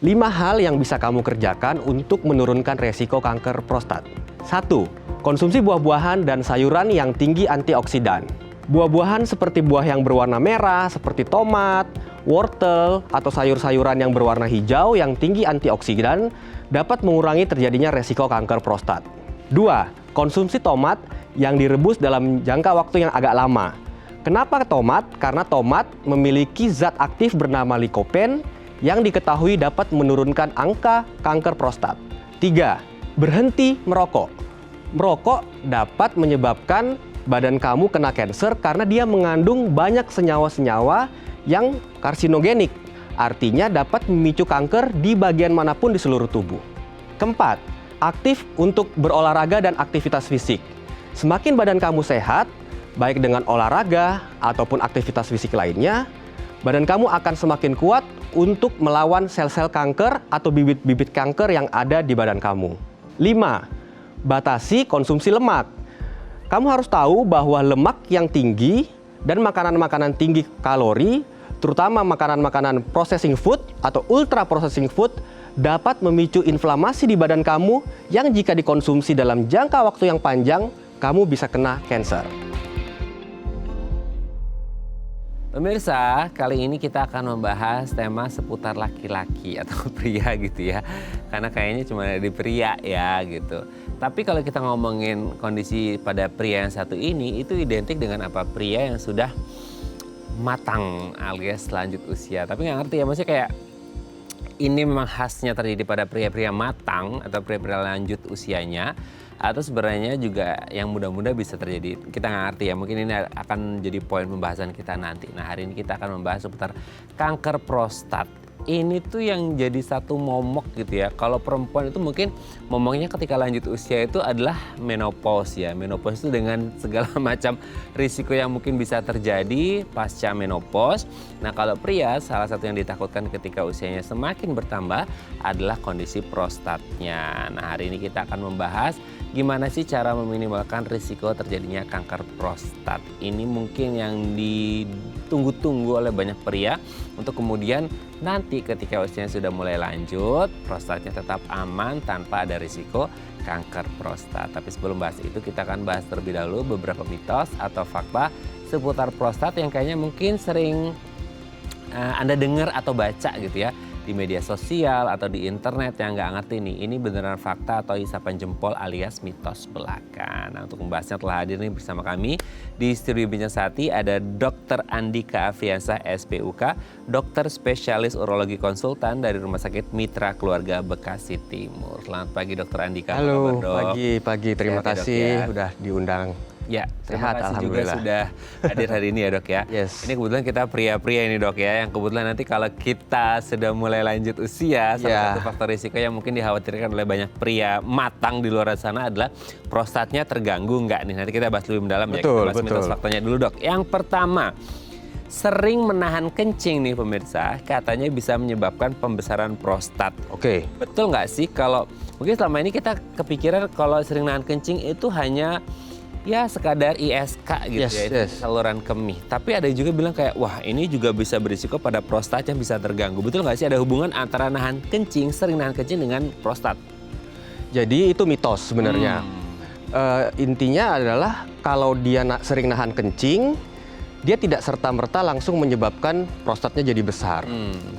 5 hal yang bisa kamu kerjakan untuk menurunkan resiko kanker prostat. 1. Konsumsi buah-buahan dan sayuran yang tinggi antioksidan. Buah-buahan seperti buah yang berwarna merah, seperti tomat, wortel, atau sayur-sayuran yang berwarna hijau yang tinggi antioksidan dapat mengurangi terjadinya resiko kanker prostat. 2. Konsumsi tomat yang direbus dalam jangka waktu yang agak lama. Kenapa tomat? Karena tomat memiliki zat aktif bernama likopen yang diketahui dapat menurunkan angka kanker prostat. 3. Berhenti merokok. Merokok dapat menyebabkan badan kamu kena kanker karena dia mengandung banyak senyawa-senyawa yang karsinogenik. Artinya dapat memicu kanker di bagian manapun di seluruh tubuh. Keempat, aktif untuk berolahraga dan aktivitas fisik. Semakin badan kamu sehat, baik dengan olahraga ataupun aktivitas fisik lainnya, badan kamu akan semakin kuat untuk melawan sel-sel kanker atau bibit-bibit kanker yang ada di badan kamu. 5. Batasi konsumsi lemak. Kamu harus tahu bahwa lemak yang tinggi dan makanan-makanan tinggi kalori, terutama makanan-makanan processing food atau ultra processing food, dapat memicu inflamasi di badan kamu yang jika dikonsumsi dalam jangka waktu yang panjang, kamu bisa kena kanker. Pemirsa, kali ini kita akan membahas tema seputar laki-laki atau pria gitu ya. Karena kayaknya cuma ada di pria ya gitu. Tapi kalau kita ngomongin kondisi pada pria yang satu ini, itu identik dengan apa? Pria yang sudah matang alias lanjut usia. Tapi nggak ngerti ya, maksudnya kayak ini memang khasnya terjadi pada pria-pria matang atau pria-pria lanjut usianya, atau sebenarnya juga yang muda-muda bisa terjadi. Kita nggak ngerti ya, mungkin ini akan jadi poin pembahasan kita nanti. Nah, hari ini kita akan membahas seputar kanker prostat. Ini tuh yang jadi satu momok gitu ya. Kalau perempuan itu mungkin momoknya ketika lanjut usia itu adalah menopause ya. Menopause itu dengan segala macam risiko yang mungkin bisa terjadi pasca menopause. Nah, kalau pria salah satu yang ditakutkan ketika usianya semakin bertambah adalah kondisi prostatnya. Nah, hari ini kita akan membahas gimana sih cara meminimalkan risiko terjadinya kanker prostat. Ini mungkin yang ditunggu-tunggu oleh banyak pria untuk kemudian nanti ketika usianya sudah mulai lanjut, prostatnya tetap aman tanpa ada risiko kanker prostat. Tapi sebelum bahas itu, kita akan bahas terlebih dahulu beberapa mitos atau fakta seputar prostat yang kayaknya mungkin sering Anda dengar atau baca gitu ya di media sosial atau di internet yang nggak ngerti nih, ini beneran fakta atau isapan jempol alias mitos belaka. Nah, untuk membahasnya telah hadir nih bersama kami di studio Bincang Sehati ada Dr. Andika Afiansah SPUK, dokter spesialis urologi konsultan dari Rumah Sakit Mitra Keluarga Bekasi Timur. Selamat pagi Dr. Andika. Halo, kabar, Dok? pagi. Terima kasih udah diundang. Ya, terima Sehat, kasih juga sudah hadir hari ini ya, Dok ya. Yes. Ini kebetulan kita pria-pria ini, Dok ya, yang kebetulan nanti kalau kita sudah mulai lanjut usia, salah satu faktor risiko yang mungkin dikhawatirkan oleh banyak pria matang di luar sana adalah prostatnya terganggu nggak nih. Nanti kita bahas lebih mendalam ya. Kita bahas mitos faktanya dulu, Dok. Yang pertama, sering menahan kencing nih pemirsa, katanya bisa menyebabkan pembesaran prostat. Oke. Betul nggak sih kalau mungkin selama ini kita kepikiran kalau sering nahan kencing itu hanya ya sekadar ISK gitu saluran kemih. Tapi ada juga bilang kayak, wah ini juga bisa berisiko pada prostat yang bisa terganggu. Betul nggak sih ada hubungan antara nahan kencing, sering nahan kencing dengan prostat? Jadi itu mitos sebenarnya. Intinya adalah kalau dia sering nahan kencing, dia tidak serta-merta langsung menyebabkan prostatnya jadi besar.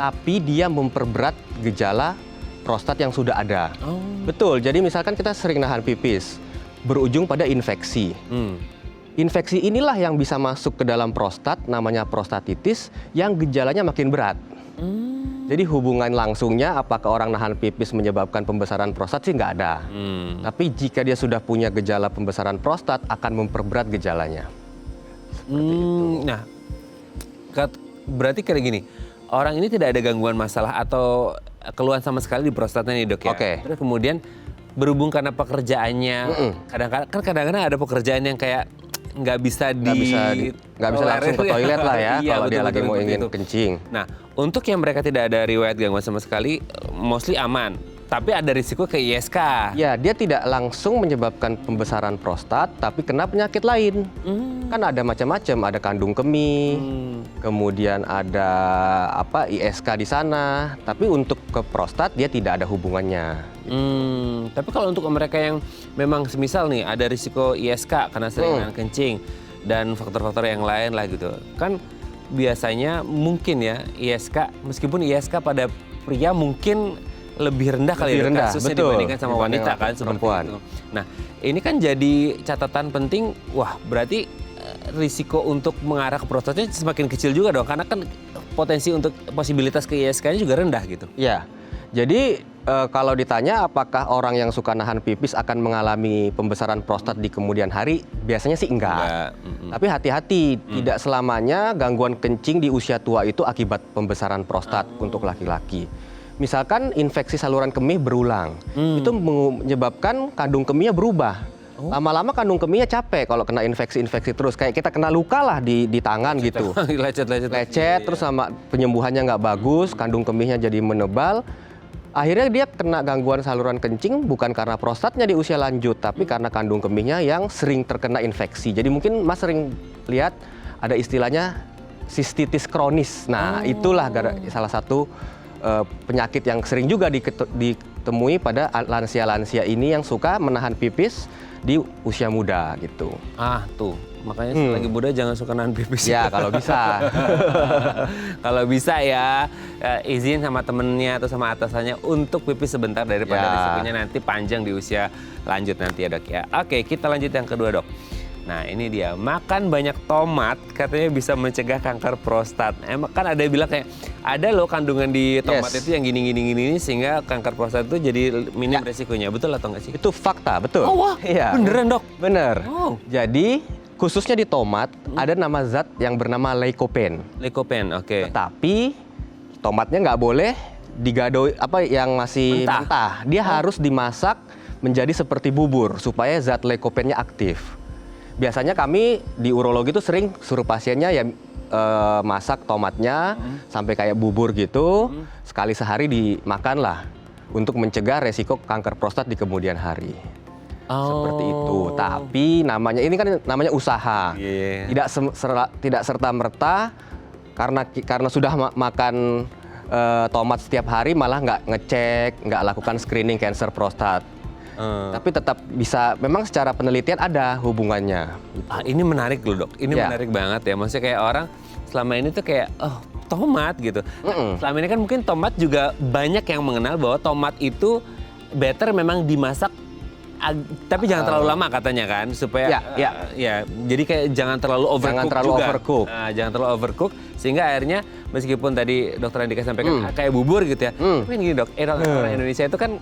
Tapi dia memperberat gejala prostat yang sudah ada. Betul, jadi misalkan kita sering nahan pipis, berujung pada infeksi. Infeksi inilah yang bisa masuk ke dalam prostat, namanya prostatitis, yang gejalanya makin berat. Jadi hubungan langsungnya apakah orang nahan pipis menyebabkan pembesaran prostat sih nggak ada. Tapi jika dia sudah punya gejala pembesaran prostat, akan memperberat gejalanya. Nah, berarti kayak gini, orang ini tidak ada gangguan masalah atau keluhan sama sekali di prostatnya nih, Dok ya? Terus kemudian berhubung karena pekerjaannya, kadang-kadang ada pekerjaan yang kayak nggak bisa langsung ke toilet lah ya kalau dia lagi mau ingin kencing. Nah, untuk yang mereka tidak ada riwayat gangguan sama sekali, mostly aman. Tapi ada risiko ke ISK. Ya, dia tidak langsung menyebabkan pembesaran prostat, tapi kena penyakit lain. Kan ada macam-macam, ada kandung kemih, kemudian ada ISK di sana. Tapi untuk ke prostat dia tidak ada hubungannya. Tapi kalau untuk mereka yang memang semisal nih ada risiko ISK karena seringan kencing dan faktor-faktor yang lain lah gitu. Kan biasanya mungkin ya ISK, meskipun ISK pada pria mungkin lebih rendah kali ya kasusnya dibandingkan sama wanita kan seperti itu. Nah, ini kan jadi catatan penting. Wah, berarti risiko untuk mengarah ke prostatnya semakin kecil juga dong, karena kan potensi untuk posibilitas ke ISK-nya juga rendah gitu. Ya, jadi kalau ditanya apakah orang yang suka nahan pipis akan mengalami pembesaran prostat di kemudian hari, biasanya sih enggak. Tapi hati-hati, tidak selamanya gangguan kencing di usia tua itu akibat pembesaran prostat untuk laki-laki. Misalkan infeksi saluran kemih berulang, itu menyebabkan kandung kemihnya berubah. Lama-lama kandung kemihnya capek kalau kena infeksi-infeksi terus. Kayak kita kena luka lah di tangan gitu. Lecet, terus sama penyembuhannya nggak bagus, kandung kemihnya jadi menebal. Akhirnya dia kena gangguan saluran kencing bukan karena prostatnya di usia lanjut, tapi karena kandung kemihnya yang sering terkena infeksi. Jadi mungkin Mas sering lihat ada istilahnya sistitis kronis. Nah, itulah salah satu penyakit yang sering juga ditemui pada lansia-lansia ini yang suka menahan pipis di usia muda gitu. Tuh, makanya selagi muda jangan suka nahan pipis. Ya, kalau bisa. Kalau bisa ya, izin sama temennya atau sama atasannya untuk pipis sebentar daripada risikonya nanti panjang di usia lanjut nanti ya dok ya. Oke, kita lanjut yang kedua dok. Nah ini dia, makan banyak tomat katanya bisa mencegah kanker prostat. Emang kan ada yang bilang kayak, ada loh kandungan di tomat itu yang gini sehingga kanker prostat itu jadi minim resikonya. Betul atau enggak sih? Itu fakta, betul. Oh wah, beneran dok? Bener. Jadi khususnya di tomat ada nama zat yang bernama lycopene. Lycopene, oke. Tetapi tomatnya nggak boleh digado yang masih mentah. Dia harus dimasak menjadi seperti bubur supaya zat lycopene-nya aktif. Biasanya kami di urologi itu sering suruh pasiennya ya masak tomatnya sampai kayak bubur gitu, sekali sehari dimakan lah untuk mencegah resiko kanker prostat di kemudian hari. Seperti itu. Tapi ini kan namanya usaha. Tidak serta-merta karena sudah makan tomat setiap hari malah nggak ngecek, nggak lakukan screening kanker prostat. Tapi tetap bisa, memang secara penelitian ada hubungannya. Ini menarik loh dok, ini menarik banget ya. Maksudnya kayak orang selama ini tuh kayak, tomat gitu. Selama ini kan mungkin tomat juga banyak yang mengenal bahwa tomat itu better memang dimasak, tapi jangan terlalu lama katanya kan, supaya jadi kayak jangan terlalu overcook. Jangan terlalu overcook, sehingga akhirnya meskipun tadi dokter Andika sampaikan kayak bubur gitu ya. Tapi gini dok, orang Indonesia itu kan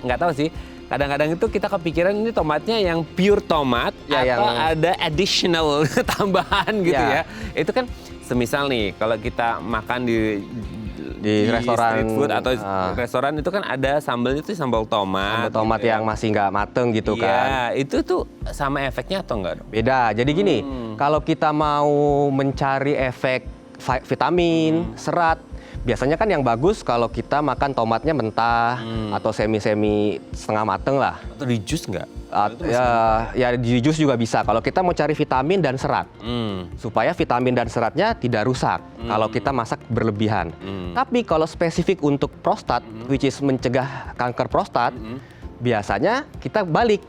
nggak tahu sih. Kadang-kadang itu kita kepikiran ini tomatnya yang pure tomat atau ada additional tambahan gitu ya. Itu kan semisal nih kalau kita makan di restoran street food atau restoran itu kan ada sambalnya itu sambal tomat. Sambal tomat gitu yang masih nggak mateng gitu kan. Iya, itu tuh sama efeknya atau enggak dong? Beda. Jadi gini, kalau kita mau mencari efek vitamin, serat, biasanya kan yang bagus kalau kita makan tomatnya mentah atau semi-semi setengah mateng lah. Atau di jus nggak? Ya di jus juga bisa. Kalau kita mau cari vitamin dan serat, supaya vitamin dan seratnya tidak rusak kalau kita masak berlebihan. Tapi kalau spesifik untuk prostat, which is mencegah kanker prostat, biasanya kita balik.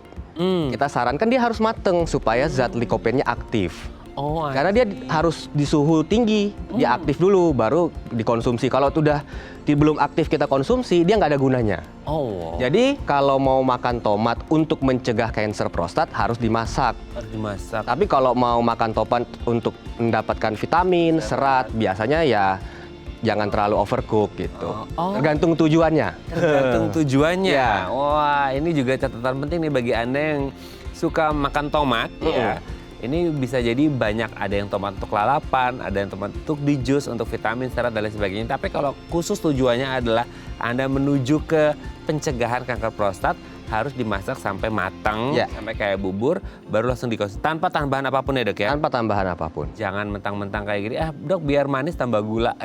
Kita sarankan dia harus mateng supaya zat lycopene-nya aktif. Karena dia harus di suhu tinggi, dia aktif dulu, baru dikonsumsi. Kalau sudah belum aktif kita konsumsi, dia nggak ada gunanya. Jadi kalau mau makan tomat untuk mencegah kanker prostat harus dimasak. Tapi kalau mau makan tomat untuk mendapatkan vitamin, serat, biasanya ya jangan terlalu overcook gitu. Tergantung tujuannya. Wah, ini juga catatan penting nih bagi Anda yang suka makan tomat ya. Ini bisa jadi banyak, ada yang tomat untuk lalapan, ada yang tomat untuk di jus, untuk vitamin, serat, dan lain sebagainya. Tapi kalau khusus tujuannya adalah Anda menuju ke pencegahan kanker prostat, harus dimasak sampai matang, Ya. sampai kayak bubur, baru langsung dikonsumsi tanpa tambahan apapun ya dok ya? Tanpa tambahan apapun. Jangan mentang-mentang kayak gini, dok biar manis tambah gula.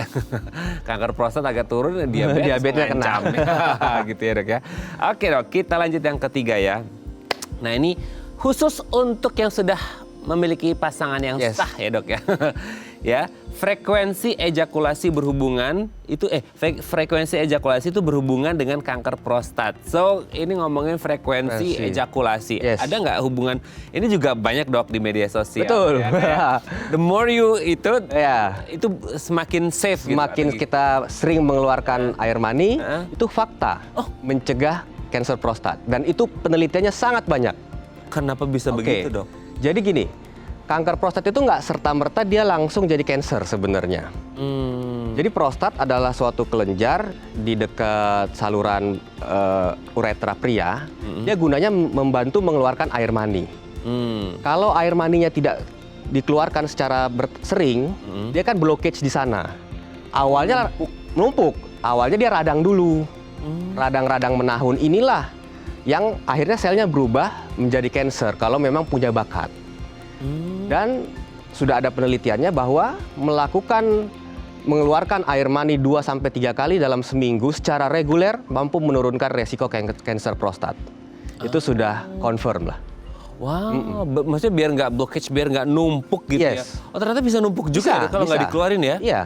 Kanker prostat agak turun, Diabetesnya kena. mengancam. Gitu ya dok ya. Oke dok, kita lanjut yang ketiga ya. Nah ini khusus untuk yang sudah memiliki pasangan yang Yes. sah ya dok ya. Ya, frekuensi ejakulasi berhubungan itu frekuensi ejakulasi itu berhubungan dengan kanker prostat. So, ini ngomongin frekuensi ejakulasi. Yes. Ada nggak hubungan? Ini juga banyak dok di media sosial. Betul. Ya, kayak, the more you itu Ya. itu semakin safe gitu. Semakin apalagi. kita sering mengeluarkan air mani, itu fakta Oh. mencegah kanker prostat. Dan itu penelitiannya sangat banyak. Kenapa bisa Oke. begitu dok? Jadi gini, kanker prostat itu nggak serta-merta dia langsung jadi kanker sebenarnya. Jadi prostat adalah suatu kelenjar di dekat saluran uretra pria. Dia gunanya membantu mengeluarkan air mani. Kalau air maninya tidak dikeluarkan secara sering, dia kan blockage di sana. Awalnya menumpuk. Awalnya dia radang dulu. Radang-radang menahun inilah yang akhirnya selnya berubah menjadi kanker kalau memang punya bakat. Dan sudah ada penelitiannya bahwa mengeluarkan air mani 2-3 kali dalam seminggu secara reguler mampu menurunkan resiko kanker prostat. Itu sudah confirm lah. Wow, maksudnya biar nggak blockage, biar nggak numpuk gitu ya. Yes. Oh ternyata bisa numpuk juga ya kalau nggak dikeluarin ya? Iya.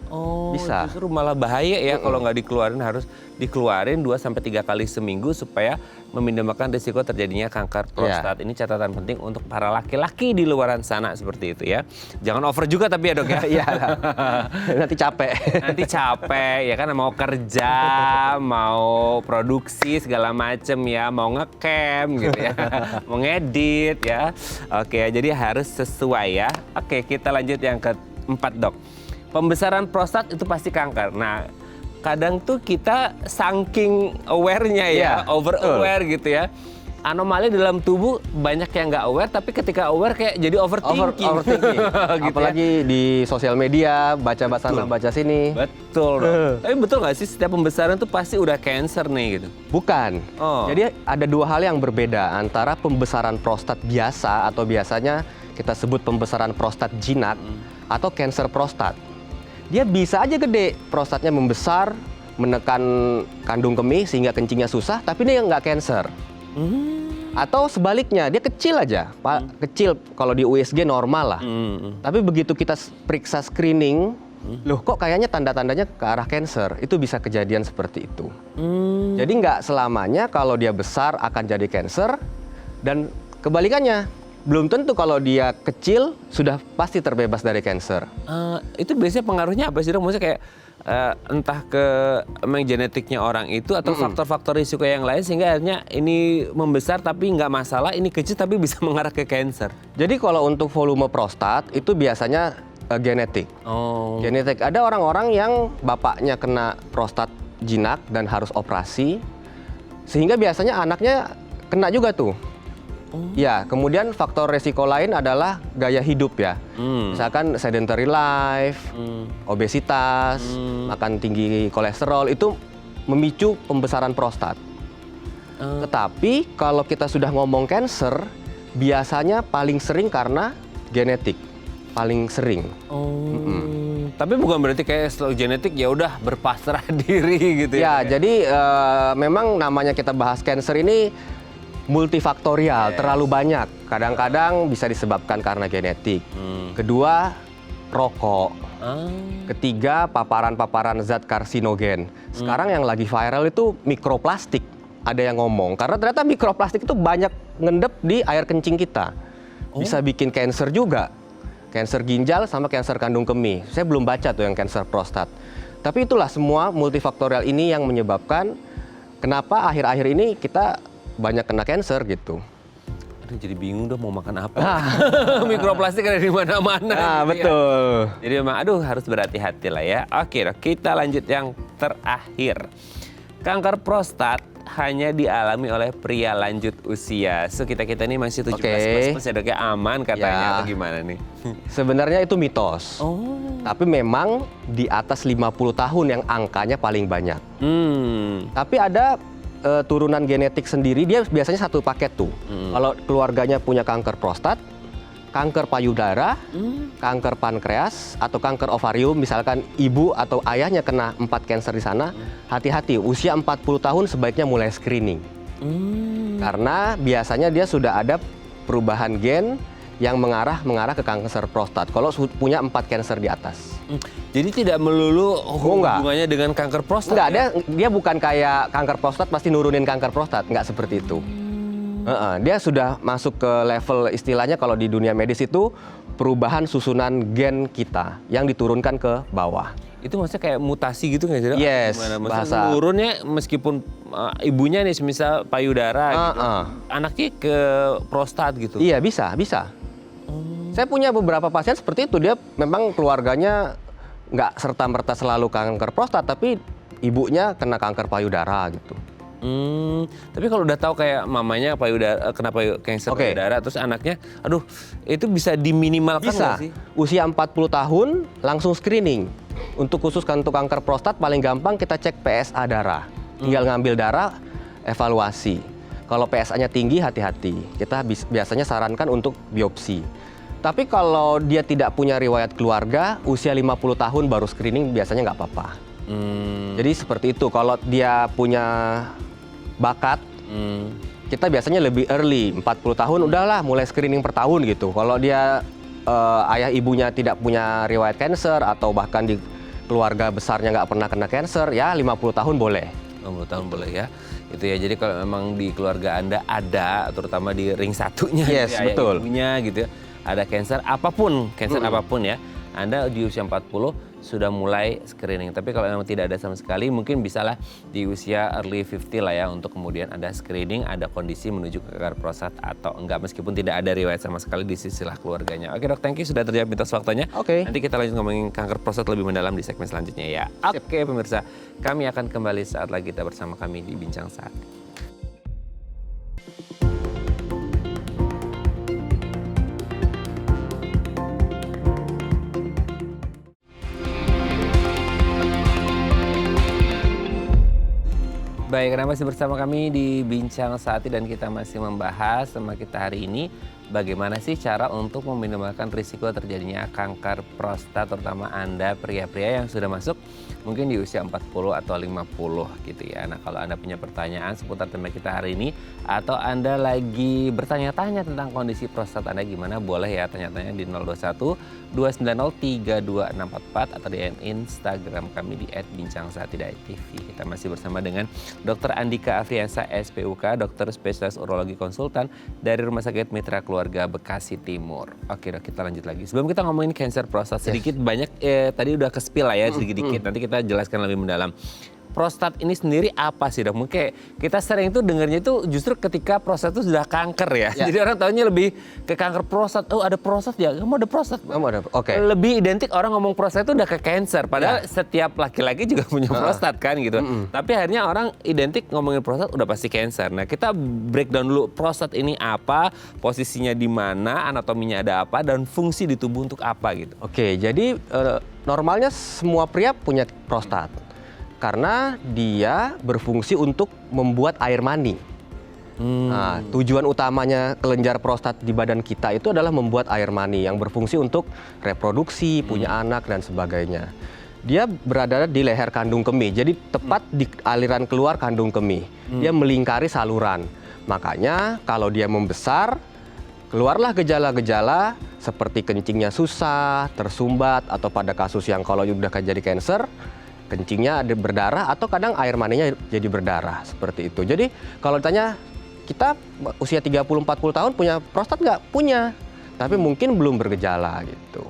Oh, Bisa. justru malah bahaya ya kalau nggak dikeluarin, harus dikeluarin 2-3 kali seminggu supaya meminimalkan risiko terjadinya kanker prostat. Ini catatan penting untuk para laki-laki di luaran sana seperti itu ya. Jangan over juga tapi ya dok ya. Iya. Nanti capek. Nanti capek ya kan, mau kerja, mau produksi segala macem ya, mau ngecam gitu ya, mau ngedit ya. Oke, jadi harus sesuai ya. Oke, kita lanjut yang keempat dok. Pembesaran prostat itu pasti kanker. Nah, kadang tuh kita saking aware-nya ya, over aware gitu ya. Anomali dalam tubuh banyak yang nggak aware, tapi ketika aware kayak jadi overthinking. Overthinking. Gitu Apalagi di sosial media, baca sana baca sini. Betul dong. Tapi betul nggak sih setiap pembesaran tuh pasti udah cancer nih gitu? Bukan. Oh. Jadi ada dua hal yang berbeda antara pembesaran prostat biasa atau biasanya kita sebut pembesaran prostat jinak atau kanker prostat. Dia bisa aja gede, prostatnya membesar, menekan kandung kemih sehingga kencingnya susah, tapi dia nggak kanker. Atau sebaliknya, dia kecil aja, kecil kalau di USG normal lah. Tapi begitu kita periksa screening, loh kok kayaknya tanda-tandanya ke arah kanker, itu bisa kejadian seperti itu. Jadi nggak selamanya kalau dia besar akan jadi kanker, dan kebalikannya. Belum tentu kalau dia kecil sudah pasti terbebas dari kanker. Itu biasanya pengaruhnya apa sih dok? Maksudnya kayak entah ke memang genetiknya orang itu atau faktor-faktor risiko yang lain sehingga akhirnya ini membesar tapi nggak masalah, ini kecil tapi bisa mengarah ke kanker. Jadi kalau untuk volume prostat itu biasanya genetik. Oh. Genetik. Ada orang-orang yang bapaknya kena prostat jinak dan harus operasi, sehingga biasanya anaknya kena juga tuh. Ya, kemudian faktor resiko lain adalah gaya hidup ya. Misalkan sedentary life, obesitas, makan tinggi kolesterol, itu memicu pembesaran prostat. Tetapi kalau kita sudah ngomong kanker, biasanya paling sering karena genetik. Paling sering. Tapi bukan berarti kayak selalu genetik ya udah berpasrah diri gitu ya. Ya, jadi memang namanya kita bahas kanker ini multifaktorial, terlalu banyak. Kadang-kadang bisa disebabkan karena genetik. Kedua, rokok. Ketiga, paparan-paparan zat karsinogen. Sekarang yang lagi viral itu mikroplastik. Ada yang ngomong. Karena ternyata mikroplastik itu banyak ngendep di air kencing kita. Bisa bikin kanker juga. Kanker ginjal sama kanker kandung kemih. Saya belum baca tuh yang kanker prostat. Tapi itulah semua multifaktorial ini yang menyebabkan kenapa akhir-akhir ini kita banyak kena kanker gitu. Aduh, jadi bingung dong mau makan apa. Mikroplastik ada di mana-mana. Nah, gitu betul. Ya. Jadi memang harus berhati-hati lah ya. Oke, kita lanjut yang terakhir. Kanker prostat hanya dialami oleh pria lanjut usia. So kita ini masih 17+ ya dok ya, aman katanya atau gimana nih? Sebenarnya itu mitos. Tapi memang di atas 50 tahun yang angkanya paling banyak. Tapi ada turunan genetik sendiri dia biasanya satu paket tuh. Kalau keluarganya punya kanker prostat, kanker payudara, kanker pankreas, atau kanker ovarium, misalkan ibu atau ayahnya kena 4 kanker di sana, hati-hati, usia 40 tahun sebaiknya mulai screening. Karena biasanya dia sudah ada perubahan gen yang mengarah ke kanker prostat. Kalau punya 4 kanker di atas. Jadi tidak melulu enggak. hubungannya dengan kanker prostat. Enggak, ya? dia bukan kayak kanker prostat pasti nurunin kanker prostat, enggak seperti itu. Dia sudah masuk ke level istilahnya kalau di dunia medis itu perubahan susunan gen kita yang diturunkan ke bawah. Itu maksudnya kayak mutasi gitu nggak sih? Dok? Yes, bahasa turunnya meskipun ibunya nih misal payudara gitu, anaknya ke prostat gitu. Iya, bisa. Saya punya beberapa pasien seperti itu, dia memang keluarganya nggak serta-merta selalu kanker prostat, tapi ibunya kena kanker payudara gitu. Tapi kalau udah tahu kayak mamanya kena kanker payudara, terus anaknya, aduh, itu bisa diminimalkan Bisa. nggak sih? Usia 40 tahun langsung screening. Untuk khusus untuk kanker prostat paling gampang kita cek PSA darah. Tinggal ngambil darah, evaluasi. Kalau PSA-nya tinggi, hati-hati. Kita biasanya sarankan untuk biopsi. Tapi kalau dia tidak punya riwayat keluarga, usia 50 tahun baru screening biasanya nggak apa-apa. Jadi seperti itu. Kalau dia punya bakat, kita biasanya lebih early. 40 tahun udahlah mulai screening per tahun gitu. Kalau dia ayah ibunya tidak punya riwayat kanker atau bahkan di keluarga besarnya nggak pernah kena kanker, ya 50 tahun boleh. 50 tahun boleh ya. Itu ya, jadi kalau memang di keluarga Anda ada, terutama di ring satunya, Yes, gitu ya, betul. ayah ibunya gitu ya, ada kanker apapun ya, Anda di usia 40 sudah mulai screening. Tapi kalau memang tidak ada sama sekali, mungkin bisalah di usia early 50 lah ya, untuk kemudian ada screening, ada kondisi menuju ke kanker prostat atau enggak, meskipun tidak ada riwayat sama sekali di sisilah keluarganya. Oke dok, thank you sudah terjawab mitos waktunya. Oke. Nanti kita lanjut ngomongin kanker prostat lebih mendalam di segmen selanjutnya ya. Oke pemirsa, kami akan kembali saat lagi, kita bersama kami di Bincang Saat. Baik, karena masih bersama kami di Bincang Saati dan kita masih membahas sama kita hari ini bagaimana sih cara untuk meminimalkan risiko terjadinya kanker prostat, terutama Anda pria-pria yang sudah masuk mungkin di usia 40 atau 50 gitu ya. Nah, kalau Anda punya pertanyaan seputar tema kita hari ini atau Anda lagi bertanya-tanya tentang kondisi prostat Anda gimana, boleh ya tanya-tanya di 021 290 32644 atau di Instagram kami di @bincangsaati.tv. Kita masih bersama dengan Dr. Andika Afriansa, SPUK, dokter spesialis urologi konsultan dari Rumah Sakit Mitra Keluarga Bekasi Timur. Oke dok, kita lanjut lagi. Sebelum kita ngomongin kanker prostat sedikit, banyak tadi udah ke-spill lah ya sedikit-dikit. Nanti kita jelaskan lebih mendalam. Prostat ini sendiri apa sih dok? Mungkin kita sering itu dengarnya itu justru ketika prostat itu sudah kanker ya. Jadi orang tahunya lebih ke kanker prostat. Oh ada prostat ya, kamu ada prostat. Oke. Lebih identik orang ngomong prostat itu udah ke cancer. Padahal setiap laki-laki juga punya prostat kan gitu. Tapi akhirnya orang identik ngomongin prostat udah pasti cancer. Nah kita breakdown dulu prostat ini apa, posisinya di mana, anatominya ada apa, dan fungsi di tubuh untuk apa gitu. Oke, jadi normalnya semua pria punya prostat. Karena dia berfungsi untuk membuat air mani. Nah, tujuan utamanya kelenjar prostat di badan kita itu adalah membuat air mani yang berfungsi untuk reproduksi, punya anak, dan sebagainya. Dia berada di leher kandung kemih, jadi tepat di aliran keluar kandung kemih. Dia melingkari saluran. Makanya kalau dia membesar, keluarlah gejala-gejala seperti kencingnya susah, tersumbat, atau pada kasus yang kalau sudah jadi kanker, kencingnya ada berdarah atau kadang air maninya jadi berdarah seperti itu. Jadi kalau ditanya kita usia 30-40 tahun punya prostat nggak? Punya, tapi mungkin belum bergejala gitu.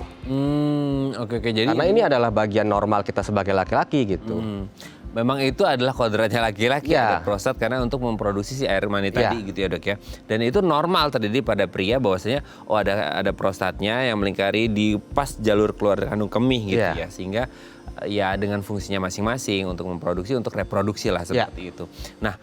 Oke. Jadi karena ini adalah bagian normal kita sebagai laki-laki gitu. Memang itu adalah kodratnya laki-laki ada prostat karena untuk memproduksi si air mani tadi gitu ya dok ya. Dan itu normal terjadi pada pria bahwasanya ada prostatnya yang melingkari di pas jalur keluar kandung kemih gitu ya. Sehingga ya dengan fungsinya masing-masing untuk memproduksi, untuk reproduksi lah seperti itu. Nah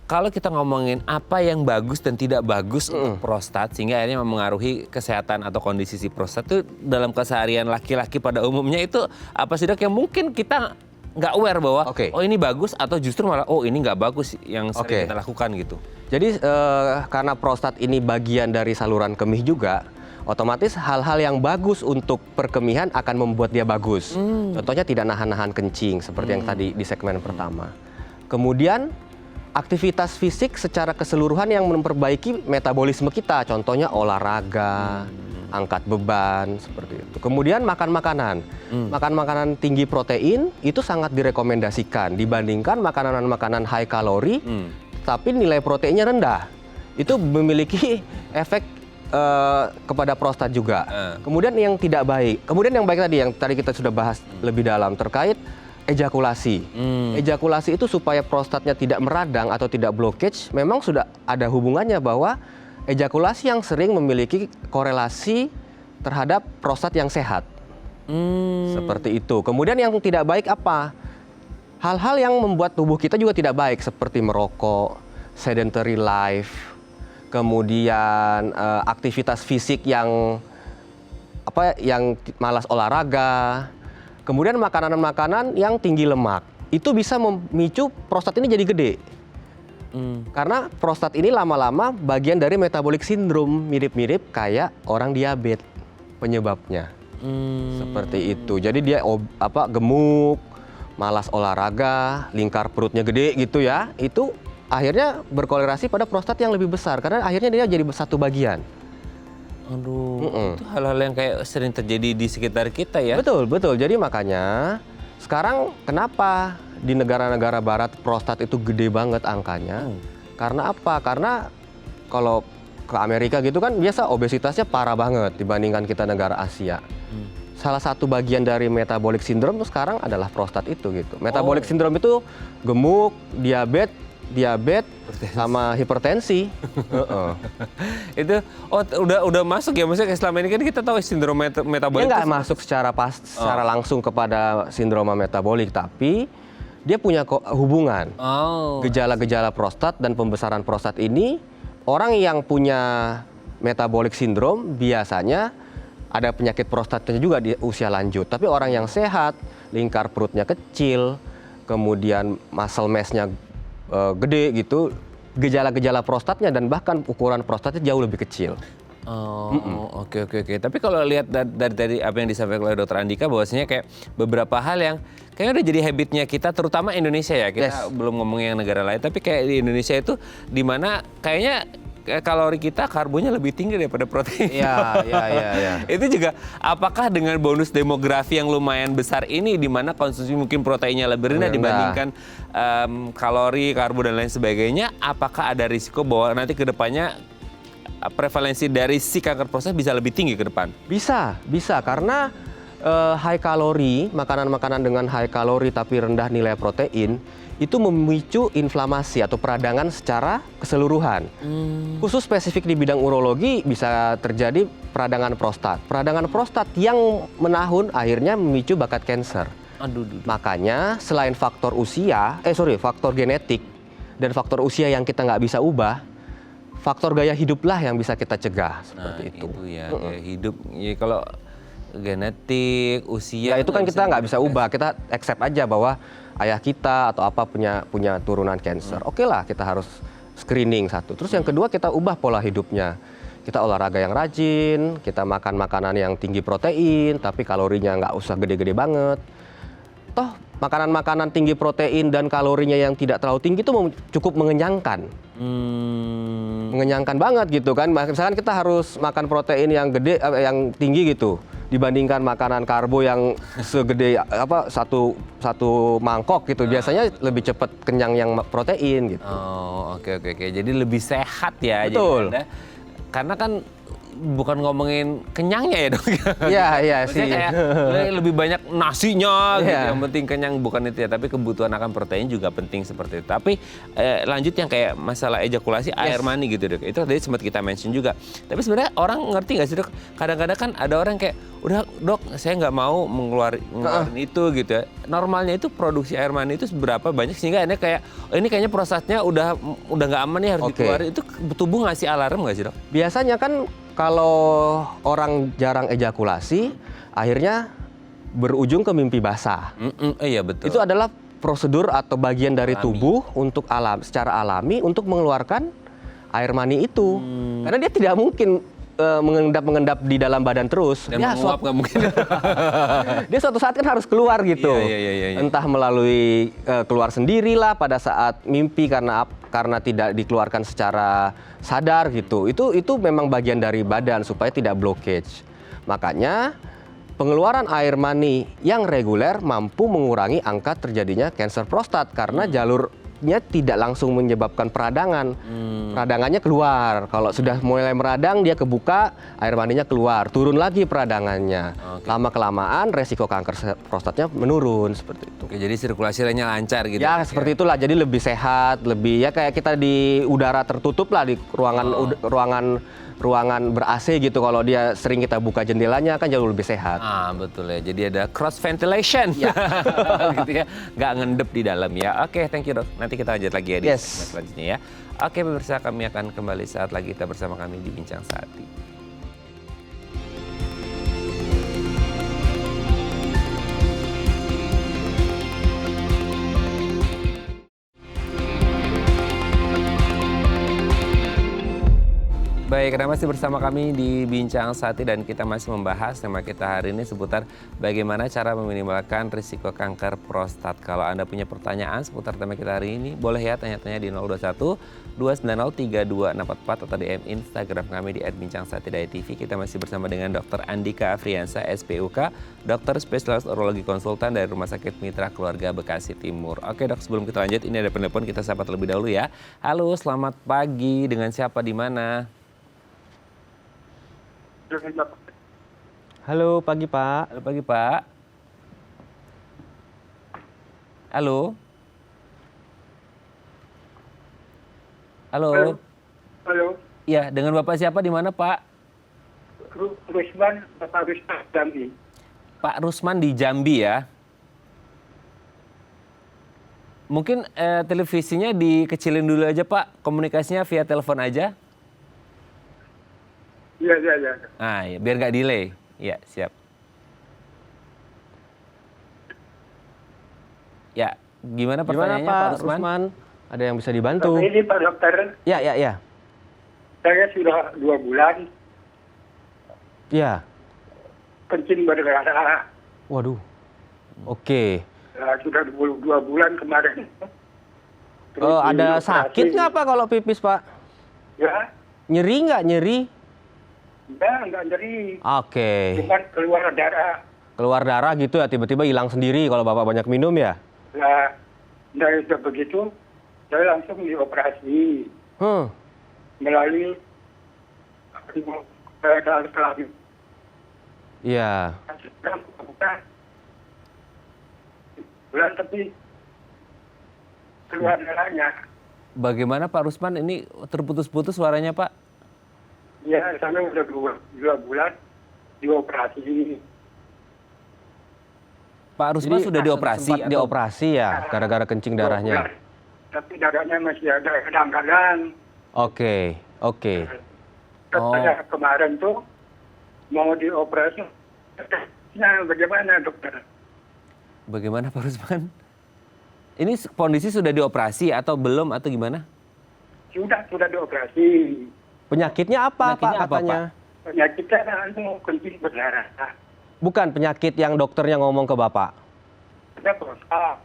kalau kita ngomongin apa yang bagus dan tidak bagus untuk prostat sehingga akhirnya mempengaruhi kesehatan atau kondisi si prostat itu dalam keseharian laki-laki pada umumnya itu apa sih dok yang mungkin kita nggak aware bahwa Oke. oh ini bagus atau justru malah oh ini nggak bagus yang sering Oke. kita lakukan gitu. Jadi karena prostat ini bagian dari saluran kemih juga, otomatis hal-hal yang bagus untuk perkemihan akan membuat dia bagus. Contohnya tidak nahan-nahan kencing seperti yang tadi di segmen pertama. Kemudian aktivitas fisik secara keseluruhan yang memperbaiki metabolisme kita, contohnya olahraga, angkat beban seperti itu. Kemudian makan makanan. Makan makanan tinggi protein itu sangat direkomendasikan dibandingkan makanan-makanan high kalori tapi nilai proteinnya rendah. Itu memiliki efek kepada prostat juga. Kemudian yang tidak baik. Kemudian yang baik tadi yang tadi kita sudah bahas lebih dalam terkait ejakulasi. Ejakulasi itu supaya prostatnya tidak meradang atau tidak blockage, memang sudah ada hubungannya bahwa ejakulasi yang sering memiliki korelasi terhadap prostat yang sehat. Seperti itu. Kemudian yang tidak baik apa? Hal-hal yang membuat tubuh kita juga tidak baik seperti merokok, sedentary life, kemudian aktivitas fisik yang malas olahraga, kemudian makanan-makanan yang tinggi lemak. Itu bisa memicu prostat ini jadi gede. Karena prostat ini lama-lama bagian dari metabolic syndrome, mirip-mirip kayak orang diabetes penyebabnya. Seperti itu. Jadi dia gemuk, malas olahraga, lingkar perutnya gede gitu ya. Itu akhirnya berkorelasi pada prostat yang lebih besar karena akhirnya dia jadi satu bagian. Aduh, itu hal-hal yang kayak sering terjadi di sekitar kita ya. Betul, betul. Jadi makanya sekarang kenapa di negara-negara barat prostat itu gede banget angkanya? Karena apa? Karena kalau ke Amerika gitu kan biasa obesitasnya parah banget dibandingkan kita negara Asia. Salah satu bagian dari metabolic syndrome sekarang adalah prostat itu gitu. Metabolic syndrome itu gemuk, diabetes sama hipertensi. Itu udah masuk ya, maksudnya selama ini kan kita tahu sindrom metabolik. Dia nggak masuk secara langsung kepada sindroma metabolik, tapi dia punya hubungan. Gejala-gejala prostat dan pembesaran prostat ini, orang yang punya metabolic syndrome biasanya ada penyakit prostatnya juga di usia lanjut. Tapi orang yang sehat, lingkar perutnya kecil, kemudian muscle mass-nya gede gitu, gejala-gejala prostatnya dan bahkan ukuran prostatnya jauh lebih kecil. Oke. Tapi kalau lihat dari apa yang disampaikan oleh Dr. Andika, bahwasanya kayak beberapa hal yang kayaknya udah jadi habitnya kita, terutama Indonesia ya. Kita belum ngomongin yang negara lain, tapi kayak di Indonesia itu dimana kayaknya kalori kita karbonya lebih tinggi daripada protein. Iya. Itu juga apakah dengan bonus demografi yang lumayan besar ini di mana konsumsi mungkin proteinnya lebih rendah dibandingkan kalori, karbo dan lain sebagainya, apakah ada risiko bahwa nanti ke depannya prevalensi dari si kanker prostat bisa lebih tinggi ke depan? Bisa karena high kalori, makanan-makanan dengan high kalori tapi rendah nilai protein itu memicu inflamasi atau peradangan secara keseluruhan. Khusus spesifik di bidang urologi bisa terjadi peradangan prostat. Peradangan prostat yang menahun akhirnya memicu bakat kanker. Makanya selain faktor faktor genetik dan faktor usia yang kita nggak bisa ubah, faktor gaya hiduplah yang bisa kita cegah seperti itu. Itu ya, gaya hidup. Ya, kalau genetik, usia. Ya itu kan kita nggak bisa ubah, kita accept aja bahwa ayah kita atau apa punya turunan kanker. Oke lah, kita harus screening satu. Terus yang kedua kita ubah pola hidupnya. Kita olahraga yang rajin, kita makan makanan yang tinggi protein, tapi kalorinya nggak usah gede-gede banget. Toh makanan-makanan tinggi protein dan kalorinya yang tidak terlalu tinggi itu cukup mengenyangkan. Mengenyangkan banget gitu kan. Misalkan kita harus makan protein yang gede, yang tinggi gitu, dibandingkan makanan karbo yang segede satu mangkok gitu. Biasanya lebih cepat kenyang yang protein gitu. Oke. Jadi lebih sehat ya. Betul. Jadi karena kan bukan ngomongin kenyangnya ya dok. Iya sih. Kayak lebih banyak nasinya gitu. Yang penting kenyang bukan itu ya. Tapi kebutuhan akan protein juga penting seperti itu. Tapi lanjut yang kayak masalah ejakulasi air mani gitu dok. Itu tadi sempat kita mention juga. Tapi sebenarnya orang ngerti nggak sih dok? Kadang-kadang kan ada orang kayak udah dok saya nggak mau mengeluarin itu gitu ya. Normalnya itu produksi air mani itu seberapa banyak sehingga ini kayak ini kayaknya prostatnya udah nggak aman nih harus dikeluarin. Itu tubuh ngasih alarm nggak sih dok? Biasanya kan kalau orang jarang ejakulasi, akhirnya berujung ke mimpi basah. Iya betul. Itu adalah prosedur atau bagian dari tubuh untuk secara alami untuk mengeluarkan air mani itu. Karena dia tidak mungkin mengendap di dalam badan terus. Dan menguap nggak mungkin. Dia suatu saat kan harus keluar gitu. Iya. Entah melalui keluar sendirilah pada saat mimpi karena tidak dikeluarkan secara sadar gitu. Itu memang bagian dari badan supaya tidak blockage. Makanya pengeluaran air mani yang reguler mampu mengurangi angka terjadinya kanker prostat karena jalurnya tidak langsung menyebabkan peradangan. Peradangannya keluar. Kalau sudah mulai meradang dia kebuka, air maninya keluar, turun lagi peradangannya. Lama-kelamaan resiko kanker prostatnya menurun seperti itu. Oke, jadi sirkulasinya lancar gitu. Ya, seperti itulah. Jadi lebih sehat, lebih ya kayak kita di udara tertutup lah di ruangan ber-AC gitu. Kalau dia sering kita buka jendelanya kan jauh lebih sehat. Betul ya. Jadi ada cross ventilation. Ya. Gitu ya. Nggak ngendep di dalam ya. Oke, thank you dok. Nanti kita lanjut lagi ya di segmen selanjutnya ya. Oke pemirsa, kami akan kembali saat lagi kita bersama kami di Bincang Sehati. Baik, Anda masih bersama kami di Bincang Sehati dan kita masih membahas tema kita hari ini seputar bagaimana cara meminimalkan risiko kanker prostat. Kalau Anda punya pertanyaan seputar tema kita hari ini, boleh ya tanya-tanya di 021 290 3264 atau DM Instagram kami di @bincangsahatidayatv. Kita masih bersama dengan Dr. Andika Afriansa, SPUK, dokter spesialis urologi konsultan dari Rumah Sakit Mitra Keluarga Bekasi Timur. Oke dok, sebelum kita lanjut, ini ada penelpon, kita sapa terlebih dahulu ya. Halo, selamat pagi, dengan siapa, di mana? Halo, pagi Pak. Halo pagi Pak. Halo. Halo. Halo. Ya, dengan Bapak siapa, di mana Pak? Rusman, Bapak Rusman Jambi. Pak Rusman di Jambi ya. Mungkin televisinya dikecilin dulu aja Pak, komunikasinya via telepon aja. Iya. Ya, biar nggak delay. Ya, siap. Ya, gimana pertanyaannya Pak Rusman? Ada yang bisa dibantu? Ini Pak Dokter, Ya. saya sudah 2 bulan Ya. kencing berdarah. Waduh. Oke. Sudah 2 bulan kemarin. Ada sakit nggak Pak kalau pipis Pak? Ya, Nyeri nggak? Nyeri? enggak nyeri. Oke. Cuman keluar darah. Keluar darah gitu ya, tiba-tiba hilang sendiri kalau Bapak banyak minum ya? Nah, dari begitu, saya langsung dioperasi melalui kelamin. Iya. Bulan tapi keluar darahnya. Bagaimana Pak Rusman, ini terputus-putus suaranya Pak? Ya, saya udah 2 bulan dioperasi. Pak Rusman sudah dioperasi? Sempat dioperasi ya, gara-gara kencing darahnya? Tapi darahnya masih ada kadang-kadang. Oke. Katanya kemarin tuh mau dioperasi. Nah, bagaimana dokter? Bagaimana Pak Rusman? Ini kondisi sudah dioperasi atau belum atau gimana? Sudah dioperasi. Penyakitnya apa Penyakitnya Pak apa, katanya? Penyakitnya kencing berdarah. Bukan penyakit yang dokternya ngomong ke Bapak? Ada prostat.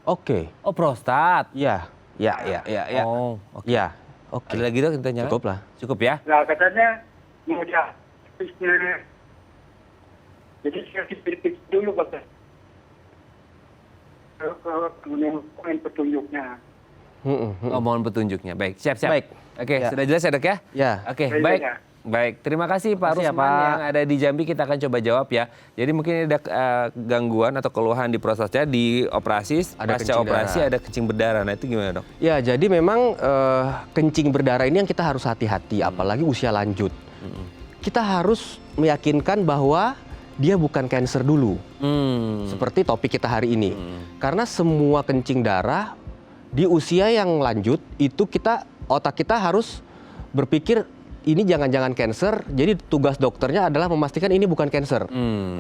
Oke. Oh, prostat. Ya. Oh, oke. Ya. Oke. Ada lagi dok yang tanya? Cukup lah. Cukup ya? Nah, katanya mau jadi saya dipikir dulu Bapak. Mohon petunjuknya. Oh, mohon petunjuknya. Baik, siap. Baik. Oke, Ya. sudah jelas ya dok ya? Ya. Oke, Ya, baik. ya. Baik, terima kasih Pak Terima kasih ya, Rusman Pak. yang ada di Jambi. Kita akan coba jawab ya. Jadi mungkin ada gangguan atau keluhan di prostatnya, di operasi, Ada pasca kencing operasi darah. ada kencing berdarah. Nah itu gimana dok? Ya, jadi memang kencing berdarah ini yang kita harus hati-hati, apalagi usia lanjut. Kita harus meyakinkan bahwa dia bukan kanker dulu, seperti topik kita hari ini. Karena semua kencing darah di usia yang lanjut itu otak kita harus berpikir ini jangan-jangan cancer, jadi tugas dokternya adalah memastikan ini bukan cancer.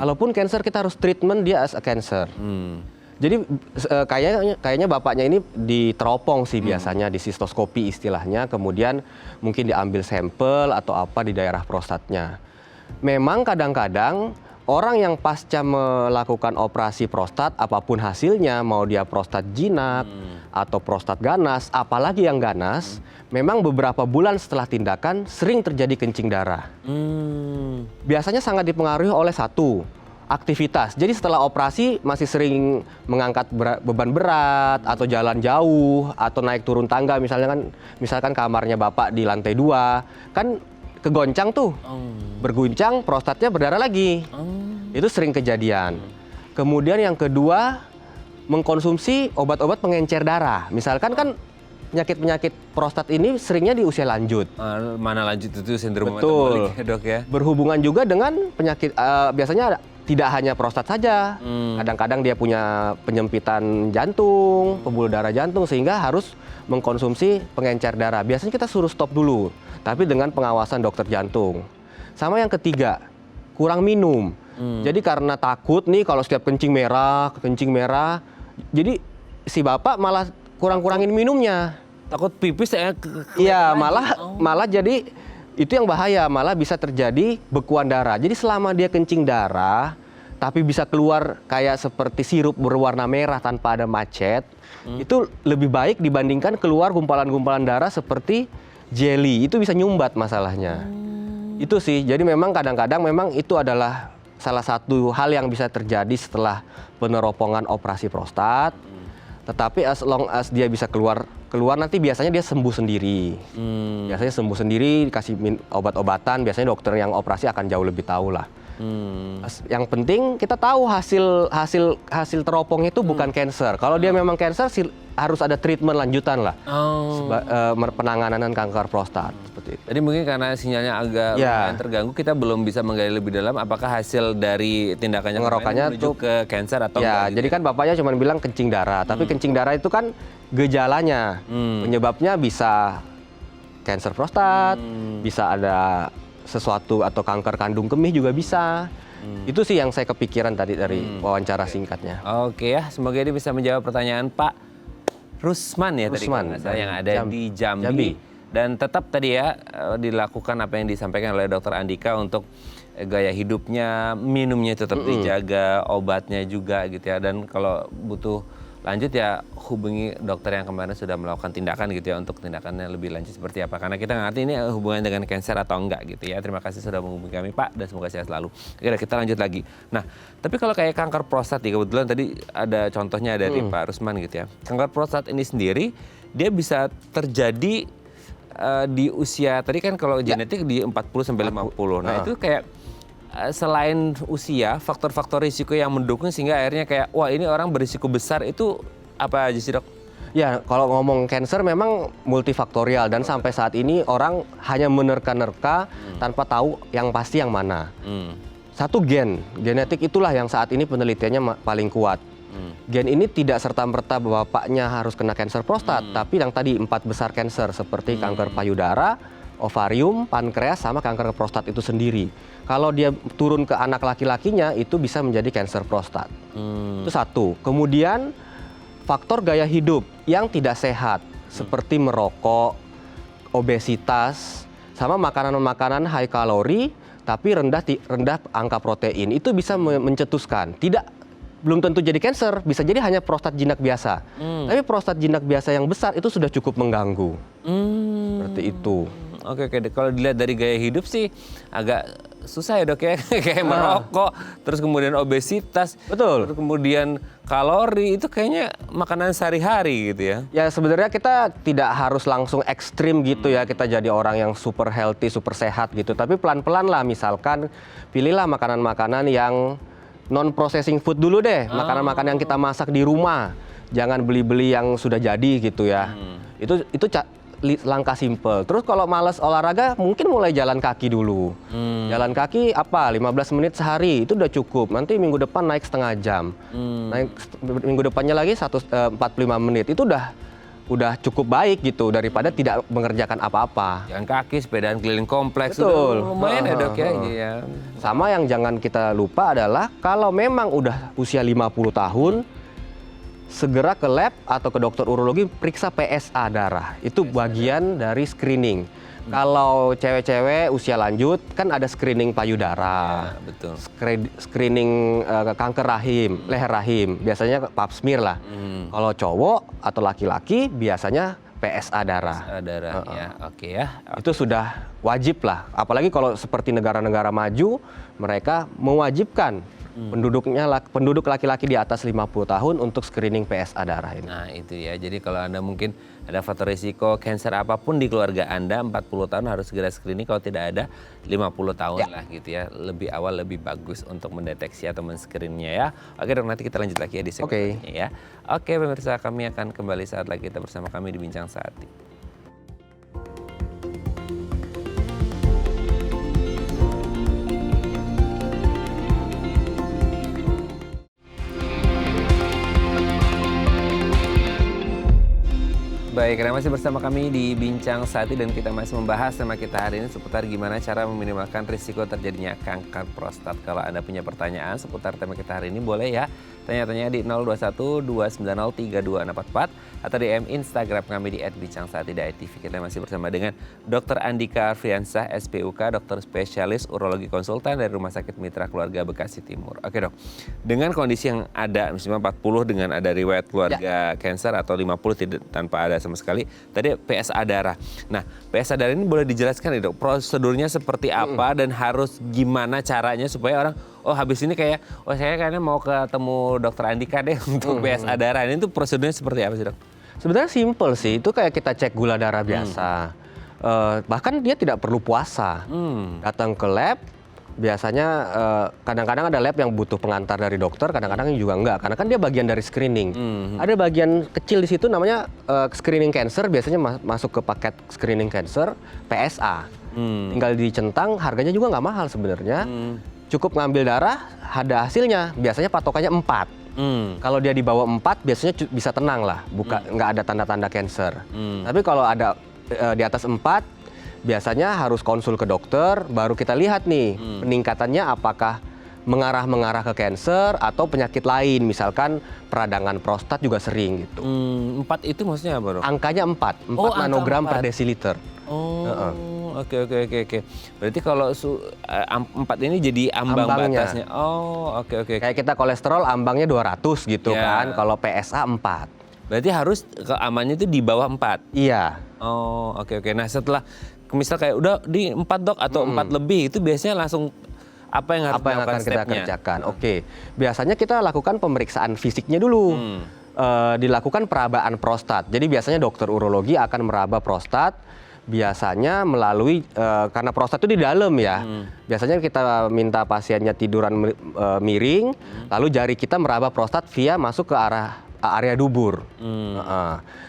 Kalaupun cancer kita harus treatment dia as a cancer. Jadi kayaknya bapaknya ini diteropong sih biasanya, di sistoskopi istilahnya, kemudian mungkin diambil sampel atau apa di daerah prostatnya. Memang kadang-kadang orang yang pasca melakukan operasi prostat, apapun hasilnya, mau dia prostat jinak atau prostat ganas, apalagi yang ganas, memang beberapa bulan setelah tindakan sering terjadi kencing darah. Biasanya sangat dipengaruhi oleh satu, aktivitas. Jadi setelah operasi masih sering mengangkat beban berat atau jalan jauh atau naik turun tangga, misalkan kamarnya bapak di lantai 2, kan kegoncang tuh, berguncang, prostatnya berdarah lagi. Itu sering kejadian. Kemudian yang kedua, mengkonsumsi obat-obat pengencer darah. Misalkan kan penyakit-penyakit prostat ini seringnya di usia lanjut. Mana lanjut itu sindrom Betul. metabolik ya, Dok ya? Berhubungan juga dengan penyakit, biasanya tidak hanya prostat saja. Kadang-kadang dia punya penyempitan jantung, pembuluh darah jantung, sehingga harus mengkonsumsi pengencer darah. Biasanya kita suruh stop dulu, tapi dengan pengawasan dokter jantung. Sama yang ketiga, kurang minum. Jadi karena takut nih kalau setiap kencing merah, jadi si bapak malah kurang-kurangin minumnya. Takut pipis ya? Iya, malah jadi itu yang bahaya, malah bisa terjadi bekuan darah. Jadi selama dia kencing darah, tapi bisa keluar kayak seperti sirup berwarna merah tanpa ada macet, itu lebih baik dibandingkan keluar gumpalan-gumpalan darah seperti jelly. Itu bisa nyumbat masalahnya. Itu sih, jadi memang kadang-kadang memang itu adalah salah satu hal yang bisa terjadi setelah peneropongan operasi prostat. Tetapi as long as dia bisa keluar nanti biasanya dia sembuh sendiri. Biasanya sembuh sendiri, dikasih obat-obatan, biasanya dokter yang operasi akan jauh lebih tahu lah. Yang penting kita tahu hasil teropong itu bukan cancer. Kalau dia memang cancer harus ada treatment lanjutan lah. Penanganan kanker prostat seperti itu. Jadi mungkin karena sinyalnya agak lumayan terganggu, kita belum bisa menggali lebih dalam apakah hasil dari tindakannya pengerokannya menuju ke cancer atau ya, enggak. Jadi kan bapaknya cuma bilang kencing darah, tapi kencing darah itu kan gejalanya, penyebabnya bisa kanker prostat, bisa ada sesuatu atau kanker kandung kemih juga bisa. Itu sih yang saya kepikiran tadi dari wawancara singkatnya. Oke ya, semoga ini bisa menjawab pertanyaan Pak Rusman ya tadi kalau nggak salah, yang ada di Jambi. Dan tetap tadi ya dilakukan apa yang disampaikan oleh Dr. Andika untuk gaya hidupnya, minumnya tetap dijaga, obatnya juga gitu ya. Dan kalau butuh lanjut ya hubungi dokter yang kemarin sudah melakukan tindakan gitu ya, untuk tindakannya lebih lanjut seperti apa. Karena kita ngerti ini hubungan dengan kanker atau enggak gitu ya. Terima kasih sudah menghubungi kami Pak, dan semoga sehat selalu. Oke, kita lanjut lagi. Nah, tapi kalau kayak kanker prostat ya, kebetulan tadi ada contohnya dari Pak Rusman gitu ya. Kanker prostat ini sendiri dia bisa terjadi di usia, tadi kan kalau genetik di 40 sampai 50. Nah, itu kayak selain usia, faktor-faktor risiko yang mendukung sehingga akhirnya kayak wah ini orang berisiko besar itu apa aja sih, Dok? Ya, kalau ngomong cancer memang multifaktorial dan sampai saat ini orang hanya menerka-nerka tanpa tahu yang pasti yang mana. Satu genetik itulah yang saat ini penelitiannya paling kuat. Gen ini tidak serta-merta bapaknya harus kena kanker prostat, tapi yang tadi 4 besar kanker seperti kanker payudara, ovarium, pankreas, sama kanker prostat itu sendiri. Kalau dia turun ke anak laki-lakinya itu bisa menjadi kanker prostat. Itu satu. Kemudian faktor gaya hidup yang tidak sehat seperti merokok, obesitas, sama makanan-makanan high kalori tapi rendah angka protein itu bisa mencetuskan. Belum tentu jadi kanker, bisa jadi hanya prostat jinak biasa. Tapi prostat jinak biasa yang besar itu sudah cukup mengganggu. Seperti itu. Oke. Kalau dilihat dari gaya hidup sih agak susah ya, Dok ya. Kayak merokok, terus kemudian obesitas, betul. Terus kemudian kalori, itu kayaknya makanan sehari-hari gitu ya. Ya sebenarnya kita tidak harus langsung ekstrim gitu ya, kita jadi orang yang super healthy, super sehat gitu. Tapi pelan-pelan lah, misalkan pilihlah makanan-makanan yang non-processing food dulu deh, makanan-makanan yang kita masak di rumah. Jangan beli-beli yang sudah jadi gitu ya. Itu langkah simple. Terus kalau malas olahraga, mungkin mulai jalan kaki dulu. Jalan kaki 15 menit sehari, itu udah cukup. Nanti minggu depan naik setengah jam. Naik minggu depannya lagi 45 menit. Itu udah udah cukup baik gitu daripada tidak mengerjakan apa-apa. Jalan kaki, sepedaan keliling kompleks, Betul. udah lumayan ya dok ya. Iya. Sama yang jangan kita lupa adalah kalau memang udah usia 50 tahun, segera ke lab atau ke dokter urologi periksa PSA darah. Itu bagian dari screening. Kalau cewek-cewek usia lanjut kan ada screening payudara, Ya, betul. screening kanker rahim, leher rahim, biasanya pap smear lah. Kalau cowok atau laki-laki biasanya PSA darah. Darah ya, oke ya. Itu sudah wajib lah. Apalagi kalau seperti negara-negara maju, mereka mewajibkan penduduk laki-laki di atas 50 tahun untuk screening PSA darah ini. Nah itu ya, jadi kalau Anda mungkin ada faktor risiko cancer apapun di keluarga Anda, 40 tahun harus segera screening, kalau tidak ada 50 tahun lah gitu ya. Lebih awal lebih bagus untuk mendeteksi atau men-screennya ya. Oke dok, nanti kita lanjut lagi ya di segmen selanjutnya ya. Oke pemirsa, kami akan kembali saat lagi, kita bersama kami di Bincang Saat. Baik, karena masih bersama kami di Bincang Saat dan kita masih membahas tema kita hari ini seputar gimana cara meminimalkan risiko terjadinya kanker prostat. Kalau Anda punya pertanyaan seputar tema kita hari ini boleh ya tanya-tanya di 021-290-3244 atau DM Instagram kami di @bincangsaat.tv. Kita masih bersama dengan Dr. Andika Arfiansah, SPUK, dokter spesialis urologi konsultan dari Rumah Sakit Mitra Keluarga Bekasi Timur. Oke dok, dengan kondisi yang ada misalnya 40 dengan ada riwayat keluarga cancer atau 50 tidak tanpa ada sama sekali, tadi PSA darah. Nah, PSA darah ini boleh dijelaskan nih dok, prosedurnya seperti apa dan harus gimana caranya supaya orang, oh habis ini kayak, oh saya kayaknya mau ketemu dokter Andika deh untuk PSA darah. Ini tuh prosedurnya seperti apa sih dok? Sebenarnya simple sih, itu kayak kita cek gula darah biasa. Bahkan dia tidak perlu puasa. Datang ke lab, biasanya kadang-kadang ada lab yang butuh pengantar dari dokter, kadang-kadang juga enggak, karena kan dia bagian dari screening. Ada bagian kecil di situ namanya screening cancer, biasanya masuk ke paket screening cancer, PSA. Tinggal dicentang, harganya juga nggak mahal sebenarnya. Cukup ngambil darah, ada hasilnya, biasanya patokannya 4. Kalau dia di bawah 4 biasanya bisa tenang lah, nggak ada tanda-tanda cancer. Tapi kalau ada di atas 4, biasanya harus konsul ke dokter, baru kita lihat nih peningkatannya apakah mengarah ke cancer atau penyakit lain, misalkan peradangan prostat juga sering gitu. 4 itu maksudnya apa dok? Angkanya 4 nanogram per desiliter. Oke. Berarti kalau 4 ini jadi ambangnya. Batasnya. Oke. Kayak kita kolesterol ambangnya 200 gitu kan, kalau PSA 4. Berarti harus amannya itu di bawah 4? Iya. Oke. Nah setelah misal kayak udah di 4 dok atau 4 lebih, itu biasanya langsung apa yang harus akan kita kerjakan? Oke, biasanya kita lakukan pemeriksaan fisiknya dulu. Dilakukan perabaan prostat. Jadi biasanya dokter urologi akan meraba prostat. Biasanya melalui, karena prostat itu di dalam ya, biasanya kita minta pasiennya tiduran miring, lalu jari kita meraba prostat via masuk ke area dubur.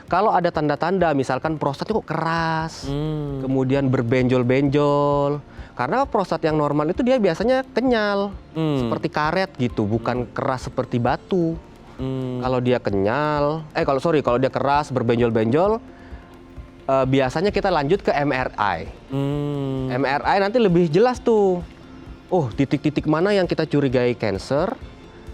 Kalau ada tanda-tanda, misalkan prostat itu keras, kemudian berbenjol-benjol, karena prostat yang normal itu dia biasanya kenyal, seperti karet gitu, bukan keras seperti batu. Kalau dia kalau dia keras, berbenjol-benjol, biasanya kita lanjut ke MRI. MRI nanti lebih jelas tuh. Oh, titik-titik mana yang kita curigai cancer,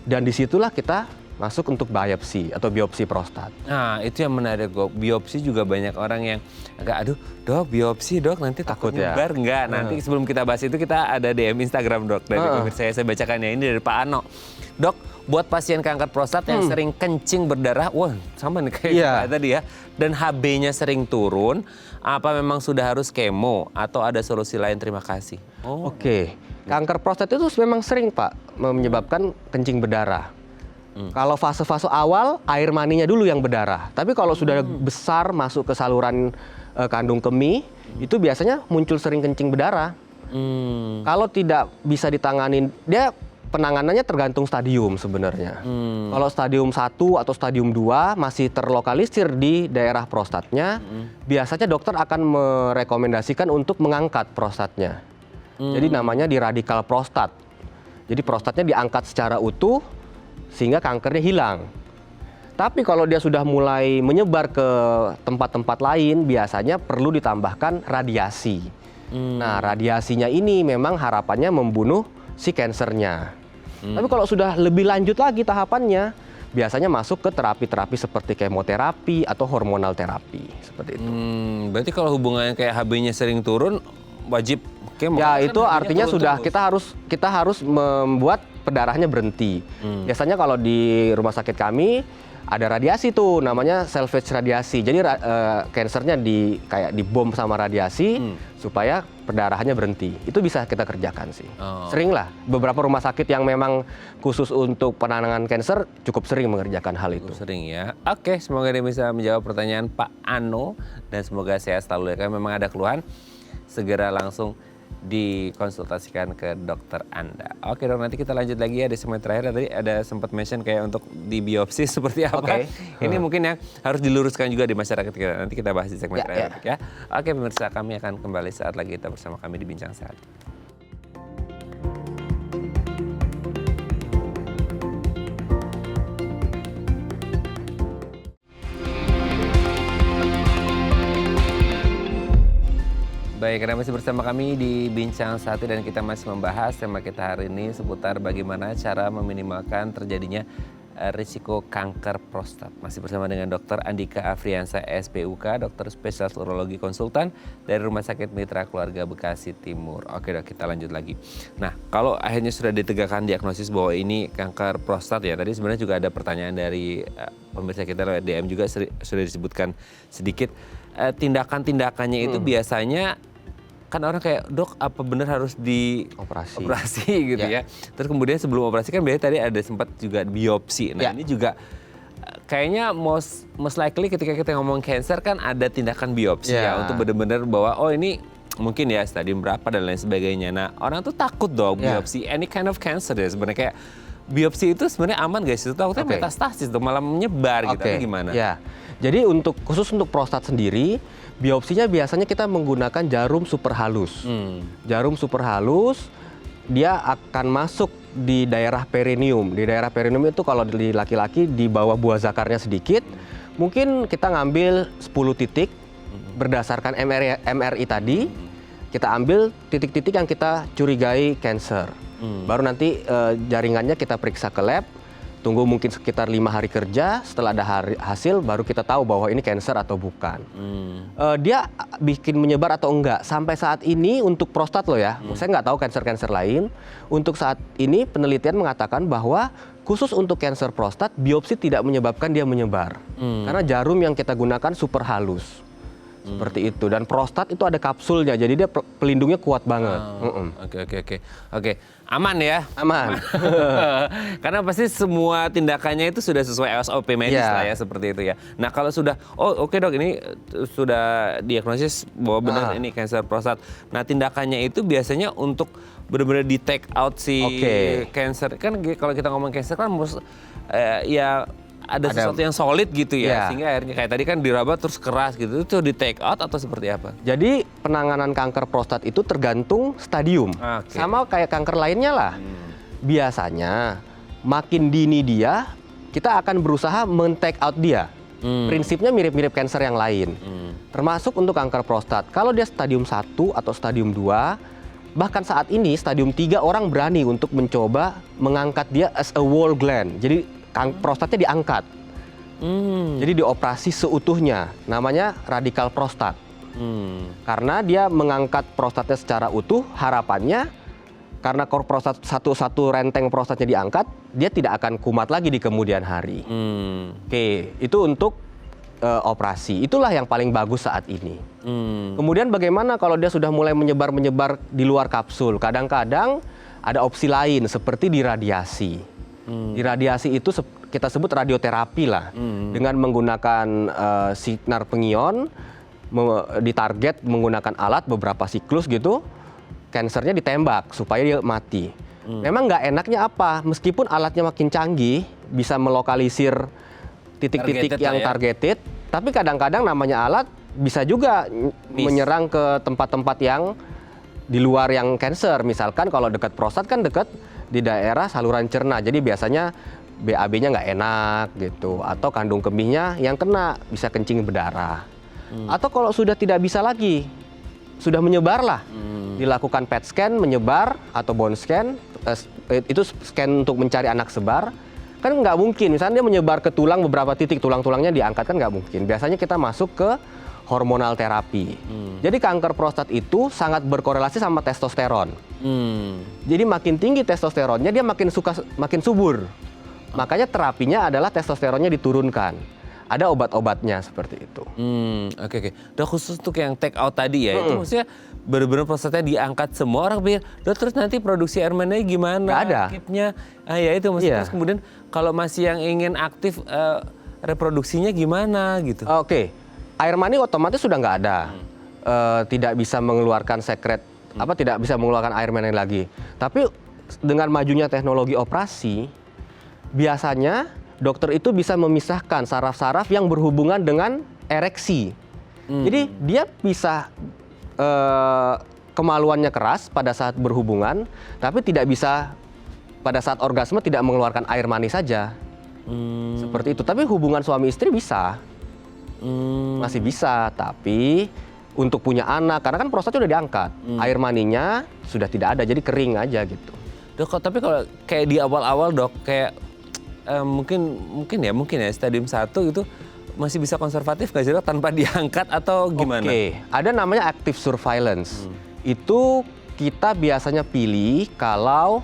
dan disitulah kita masuk untuk biopsi atau biopsi prostat. Nah, itu yang menarik dok. Biopsi juga banyak orang yang agak, aduh dok biopsi dok nanti takut nyebar. Enggak, nanti sebelum kita bahas itu kita ada DM Instagram dok dari pemirsa saya bacakan ya, ini dari Pak Ano. Dok, buat pasien kanker prostat yang sering kencing berdarah, wah sama nih kayak tadi ya, dan HB-nya sering turun, apa memang sudah harus kemo atau ada solusi lain? Terima kasih. Oke, kanker prostat itu memang sering Pak menyebabkan kencing berdarah. Kalau fase-fase awal air maninya dulu yang berdarah, tapi kalau sudah besar masuk ke saluran kandung kemih, itu biasanya muncul sering kencing berdarah. Kalau tidak bisa ditangani, dia penanganannya tergantung stadium sebenarnya. Kalau stadium 1 atau stadium 2 masih terlokalisir di daerah prostatnya, biasanya dokter akan merekomendasikan untuk mengangkat prostatnya. Jadi namanya di radikal prostat. Jadi prostatnya diangkat secara utuh sehingga kankernya hilang. Tapi kalau dia sudah mulai menyebar ke tempat-tempat lain, biasanya perlu ditambahkan radiasi. Nah, radiasinya ini memang harapannya membunuh si kansernya. Tapi kalau sudah lebih lanjut lagi tahapannya, biasanya masuk ke terapi-terapi seperti kemoterapi atau hormonal terapi, seperti itu. Berarti kalau hubungannya kayak HB-nya sering turun, wajib kemo. Ya, Kan itu HB-nya artinya turun sudah terus. kita harus membuat pendarahannya berhenti. Biasanya kalau di rumah sakit kami ada radiasi tuh, namanya salvage radiasi. Jadi kansernya kayak dibom sama radiasi supaya perdarahannya berhenti. Itu bisa kita kerjakan sih. Sering lah. Beberapa rumah sakit yang memang khusus untuk penanganan kanker cukup sering mengerjakan hal itu. Sering ya. Oke, semoga dia bisa menjawab pertanyaan Pak Ano dan semoga sehat selalu ya. Kalau memang ada keluhan, segera langsung dikonsultasikan ke dokter Anda. Oke dok, nanti kita lanjut lagi ya di segmen terakhir. Tadi ada sempat mention kayak untuk di biopsi seperti apa. Oke. Ini mungkin yang harus diluruskan juga di masyarakat kita. Nanti kita bahas di segmen terakhir ya. ya. Oke pemirsa, kami akan kembali saat lagi kita bersama kami di Bincang Sehat. Baik, Anda masih bersama kami di Bincang Sehati dan kita masih membahas tema kita hari ini seputar bagaimana cara meminimalkan terjadinya risiko kanker prostat. Masih bersama dengan Dr. Andika Afriansa, SPUK, dokter spesialis urologi konsultan dari Rumah Sakit Mitra Keluarga Bekasi Timur. Oke dok, kita lanjut lagi. Nah, kalau akhirnya sudah ditegakkan diagnosis bahwa ini kanker prostat ya, tadi sebenarnya juga ada pertanyaan dari pemirsa kita lewat DM juga sudah disebutkan sedikit. Tindakan-tindakannya itu biasanya kan orang kayak, dok apa benar harus operasi gitu ya. Terus kemudian sebelum operasi kan biasanya tadi ada sempat juga biopsi. Nah ini juga kayaknya most likely ketika kita ngomong cancer kan ada tindakan biopsi ya untuk benar-benar bahwa oh ini mungkin ya stadium berapa dan lain sebagainya. Nah orang tuh takut dong biopsi any kind of cancer ya sebenarnya, kayak biopsi itu sebenarnya aman guys, itu takutnya metastasis tuh malah menyebar gitu. Atau gimana? Ya. Jadi khusus untuk prostat sendiri, biopsinya biasanya kita menggunakan jarum super halus. Jarum super halus, dia akan masuk di daerah perineum. Di daerah perineum itu kalau di laki-laki di bawah buah zakarnya sedikit, mungkin kita ngambil 10 titik berdasarkan MRI tadi, kita ambil titik-titik yang kita curigai cancer. Baru nanti jaringannya kita periksa ke lab, tunggu mungkin sekitar 5 hari kerja, setelah ada hasil baru kita tahu bahwa ini cancer atau bukan. Dia bikin menyebar atau enggak, sampai saat ini untuk prostat loh ya, saya nggak tahu cancer lain. Untuk saat ini penelitian mengatakan bahwa khusus untuk cancer prostat, biopsi tidak menyebabkan dia menyebar. Karena jarum yang kita gunakan super halus. Seperti itu, dan prostat itu ada kapsulnya, jadi dia pelindungnya kuat banget. Oke, aman ya? Aman. Karena pasti semua tindakannya itu sudah sesuai SOP medis lah ya, seperti itu ya. Nah kalau sudah, oke dok, ini sudah diagnosis bahwa benar ini kanker prostat. Nah tindakannya itu biasanya untuk benar-benar di take out si kanker. Kan kalau kita ngomong kanker kan ya ada sesuatu yang solid gitu ya, sehingga akhirnya kayak tadi kan diraba terus keras gitu, itu di take out atau seperti apa? Jadi penanganan kanker prostat itu tergantung stadium, sama kayak kanker lainnya lah. Biasanya makin dini dia, kita akan berusaha men-take out dia. Prinsipnya mirip-mirip kanker yang lain, termasuk untuk kanker prostat. Kalau dia stadium 1 atau stadium 2, bahkan saat ini stadium 3 orang berani untuk mencoba mengangkat dia as a whole gland. Jadi prostatnya diangkat, jadi dioperasi seutuhnya, namanya radikal prostat. Karena dia mengangkat prostatnya secara utuh, harapannya karena prostat satu renteng prostatnya diangkat, dia tidak akan kumat lagi di kemudian hari. Itu untuk operasi. Itulah yang paling bagus saat ini. Kemudian bagaimana kalau dia sudah mulai menyebar di luar kapsul? Kadang-kadang ada opsi lain seperti diradiasi. Di radiasi itu kita sebut radioterapi lah, dengan menggunakan sinar pengion, ditarget menggunakan alat beberapa siklus gitu, kansernya ditembak supaya dia mati. Memang nggak enaknya apa, meskipun alatnya makin canggih, bisa melokalisir titik-titik yang targeted, tapi kadang-kadang namanya alat bisa juga menyerang ke tempat-tempat yang di luar yang kanker. Misalkan kalau dekat prostat kan dekat di daerah saluran cerna, jadi biasanya BAB-nya nggak enak gitu, atau kandung kemihnya yang kena bisa kencing berdarah. Atau kalau sudah tidak bisa lagi, sudah menyebar lah, dilakukan PET scan menyebar atau bone scan, itu scan untuk mencari anak sebar. Kan nggak mungkin, misalnya dia menyebar ke tulang beberapa titik, tulang-tulangnya diangkat kan nggak mungkin. Biasanya kita masuk ke hormonal terapi. Jadi kanker prostat itu sangat berkorelasi sama testosteron. Jadi makin tinggi testosteronnya dia makin subur. Makanya terapinya adalah testosteronnya diturunkan. Ada obat-obatnya seperti itu. Oke. Dok, khusus untuk yang take out tadi ya, itu maksudnya benar-benar prostatnya diangkat semua orang pikir, Dok, terus nanti produksi air maninya gimana? Nggak ada. Aktifnya, ya itu maksudnya. Terus kemudian kalau masih yang ingin aktif reproduksinya gimana gitu? Oke, air mani otomatis sudah nggak ada. Tidak bisa mengeluarkan sekret, tidak bisa mengeluarkan air mani lagi. Tapi dengan majunya teknologi operasi, biasanya dokter itu bisa memisahkan saraf-saraf yang berhubungan dengan ereksi. Jadi dia bisa kemaluannya keras pada saat berhubungan, tapi tidak bisa pada saat orgasme tidak mengeluarkan air mani saja. Seperti itu. Tapi hubungan suami istri bisa. Masih bisa, tapi untuk punya anak, karena kan prostatnya udah diangkat, air maninya sudah tidak ada, jadi kering aja gitu. Dok, tapi kalau kayak di awal-awal dok, kayak mungkin ya stadium 1 itu masih bisa konservatif nggak sih dok tanpa diangkat atau gimana? Oke, ada namanya active surveillance. Itu kita biasanya pilih kalau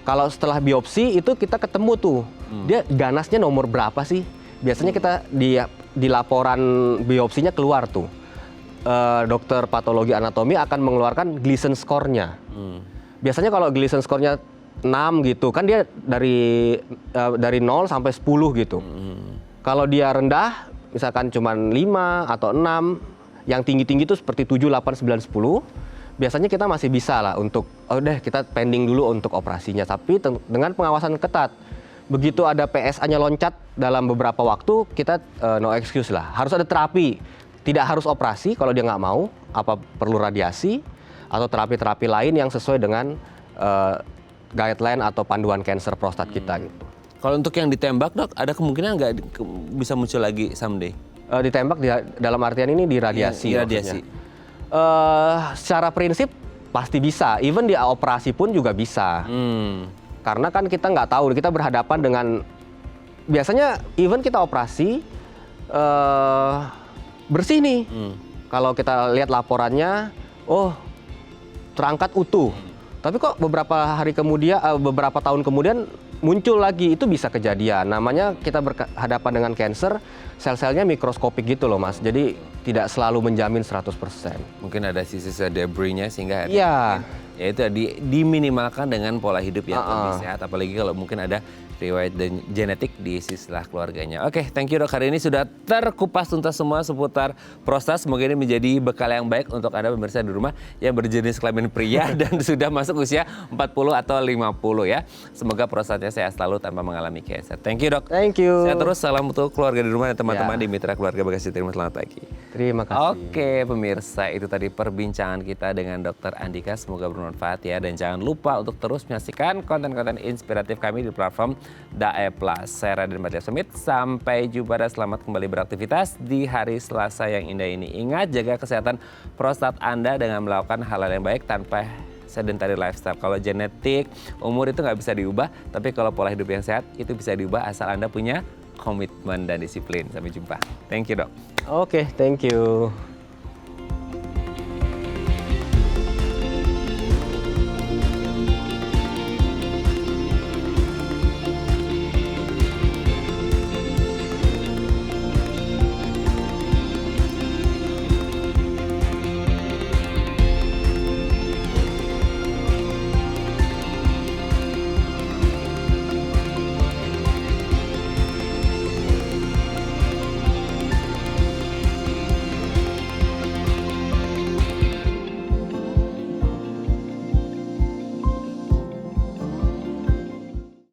kalau setelah biopsi itu kita ketemu tuh, dia ganasnya nomor berapa sih? Biasanya kita di laporan biopsinya keluar tuh. Dokter patologi anatomi akan mengeluarkan Gleason score-nya. Biasanya kalau Gleason score-nya 6 gitu, kan dia dari 0 sampai 10 gitu. Kalau dia rendah, misalkan cuma 5 atau 6, yang tinggi-tinggi itu seperti 7, 8, 9, 10, biasanya kita masih bisa lah untuk, kita pending dulu untuk operasinya. Tapi dengan pengawasan ketat. Begitu ada PSA-nya loncat dalam beberapa waktu, kita no excuse lah. Harus ada terapi. Tidak harus operasi kalau dia nggak mau, perlu radiasi, atau terapi-terapi lain yang sesuai dengan guideline atau panduan kanker prostat kita gitu. Kalau untuk yang ditembak dok, ada kemungkinan nggak bisa muncul lagi someday? Ditembak dalam artian ini diradiasi. Diradiasi. Secara prinsip pasti bisa, even di operasi pun juga bisa. Karena kan kita nggak tahu, kita berhadapan dengan, biasanya even kita operasi bersih nih. Kalau kita lihat laporannya, terangkat utuh. Tapi kok beberapa tahun kemudian muncul lagi, itu bisa kejadian. Namanya kita berhadapan dengan kanker, sel-selnya mikroskopik gitu loh Mas. Jadi tidak selalu menjamin 100%. Mungkin ada sisa debrisnya sehingga Iya. Ya itu diminimalkan dengan pola hidup yang lebih sehat. Apalagi kalau mungkin ada riwayat dan genetik di sisilah keluarganya. Oke, thank you dok. Hari ini sudah terkupas tuntas semua seputar prostat. Semoga ini menjadi bekal yang baik untuk Anda pemirsa di rumah yang berjenis kelamin pria dan sudah masuk usia 40 atau 50 ya. Semoga prostatnya sehat selalu tanpa mengalami kanker. Thank you dok. Thank you. Sehat terus, salam untuk keluarga di rumah dan teman-teman di Mitra Keluarga Bekasi. Selamat pagi. Terima kasih. Oke pemirsa, itu tadi perbincangan kita dengan Dr. Andika. Semoga bermanfaat ya. Dan jangan lupa untuk terus menyaksikan konten-konten inspiratif kami di platform Dae Plus. Saya Raden Batya Sumit. Sampai jumpa dan selamat kembali beraktivitas di hari Selasa yang indah ini. Ingat, jaga kesehatan prostat Anda dengan melakukan hal-hal yang baik tanpa sedentary lifestyle. Kalau genetik, umur itu nggak bisa diubah. Tapi kalau pola hidup yang sehat itu bisa diubah asal Anda punya komitmen dan disiplin. Sampai jumpa. Thank you dok. Oke, thank you.